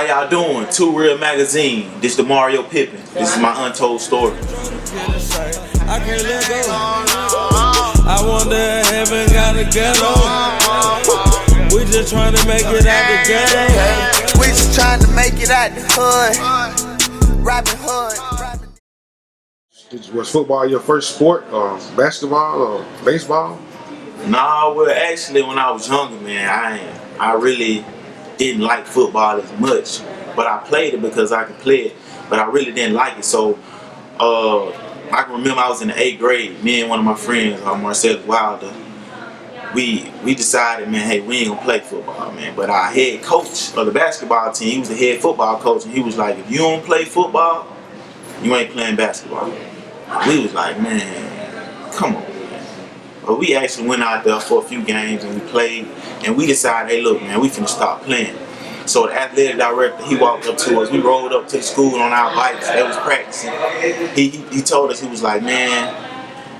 How y'all doing? Two Real Magazine. This is Demario Pippen. This is my untold story. I can't let go. I wonder if heaven got a ghetto. We just trying to make it out the ghetto. We just trying to make it out the hood. Rapping hood. Was football your first sport, basketball or baseball? Nah, well, actually, when I was younger, man, I really didn't like football as much, but I played it because I could play it, but I really didn't like it. So I can remember I was in the 8th grade, me and one of my friends, Marcellus Wilder, we decided, man, hey, we ain't gonna play football, man. But our head coach of the basketball team, he was the head football coach, and he was like, if you don't play football, you ain't playing basketball. We was like, man, come on. But we actually went out there for a few games and we played, and we decided, hey, look, man, we finna start playing. So the athletic director, he walked up to us. We rolled up to the school on our bikes. They was practicing. He told us, he was like, man,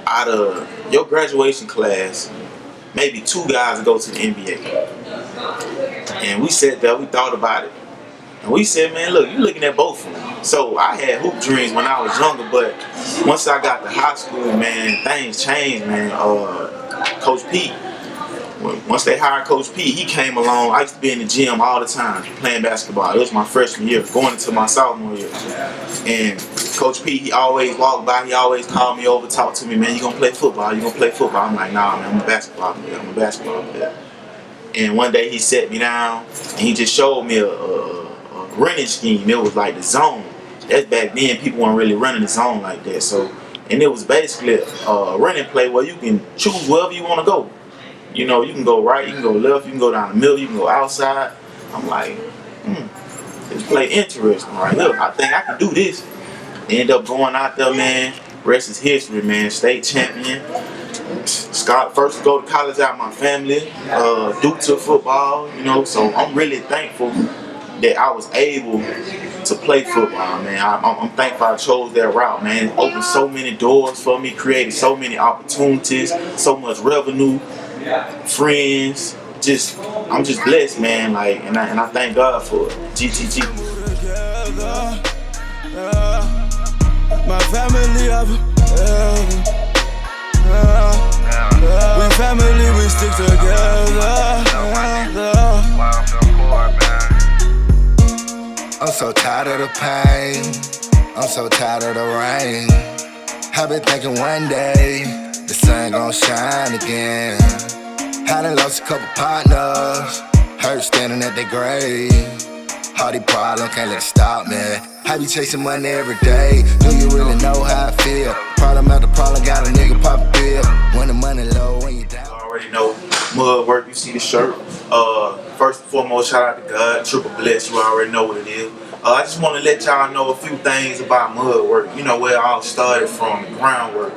out of your graduation class, maybe 2 guys go to the NBA. And we sat there, we thought about it. And we said, man, look, you looking at both of them. So I had hoop dreams when I was younger, but once I got to high school, man, things changed, man. Coach Pete, once they hired Coach Pete, he came along. I used to be in the gym all the time playing basketball. It was my freshman year, going into my sophomore year. And Coach Pete, he always walked by, he always called me over, talked to me, man, you gonna play football, you gonna play football? I'm like, nah, man, I'm a basketball player, And one day he sat me down and he just showed me a running scheme. It was like the zone. That's back then, people weren't really running the zone like that. So, and it was basically a running play where you can choose wherever you want to go. You know, you can go right, you can go left, you can go down the middle, you can go outside. I'm like, this play interesting right here. I think I can do this. End up going out there, man. Rest is history, man. State champion. Scott, first to go to college out of my family, due to football, you know. So I'm really thankful that I was able to play football, man. I'm thankful I chose that route, man. It opened so many doors for me, created so many opportunities, so much revenue, friends. I'm just blessed, man. Like, and I thank God for it. GTG. My family we family, we stick together. I'm so tired of the pain, I'm so tired of the rain. I've been thinking one day the sun gon' shine again. I done lost a couple partners, hurt standing at their grave. All these problems can't let it stop me. I be chasing money every day. Do you really know how I feel? Problem after problem, got a nigga pop a bill. When the money low, when you down. You already know mud work. You see the shirt. First and foremost, shout out to God. Triple bless. You already know what it is. I just want to let y'all know a few things about mud work. You know where it all started from, the groundwork.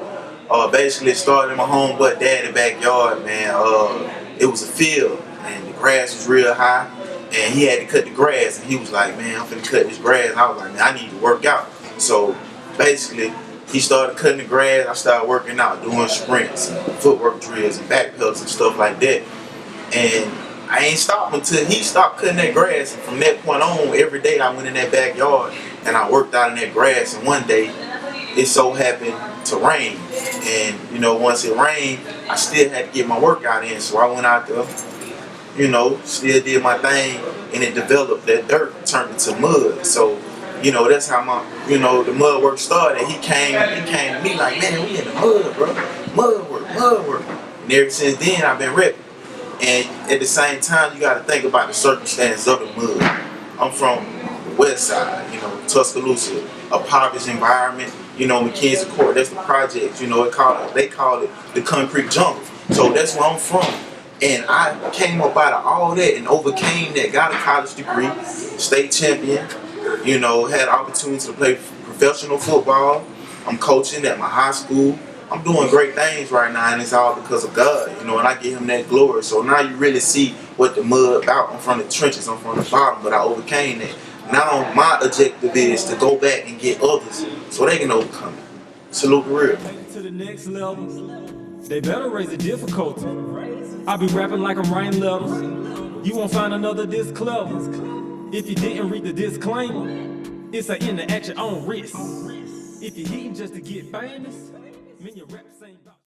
Basically, it started in my homeboy daddy's backyard, man. It was a field, and the grass was real high. And he had to cut the grass, and he was like, man, I'm finna cut this grass. And I was like, man, I need to work out. So basically, he started cutting the grass. I started working out, doing sprints and footwork drills and back pedals and stuff like that. And I ain't stopped until he stopped cutting that grass. And from that point on, every day I went in that backyard and I worked out in that grass. And one day, it so happened to rain. And, you know, once it rained, I still had to get my workout in. So I went out there, you know, still did my thing, and it developed. That dirt turned into mud. So, you know, that's how the mud work started. He came to me like, man, we in the mud, bro. Mud work. And ever since then, I've been repping. And at the same time, you got to think about the circumstances of the mud. I'm from the west side, you know, Tuscaloosa, a poverty environment. You know, McKenzie Court, that's the project. You know, they call it the concrete jungle. So that's where I'm from. And I came up out of all that and overcame that, got a college degree, state champion, you know, had opportunity to play professional football. I'm coaching at my high school. I'm doing great things right now, and it's all because of God, you know, and I give him that glory. So now you really see what the mud about. I'm from the trenches, I'm from the bottom, but I overcame that. Now my objective is to go back and get others so they can overcome it. Salute the real. To the next level, they better raise the difficulty. I be rapping like I'm writing letters. You won't find another this clever. If you didn't read the disclaimer, it's an interaction on risk. If you're hitting just to get famous, mean your raps ain't about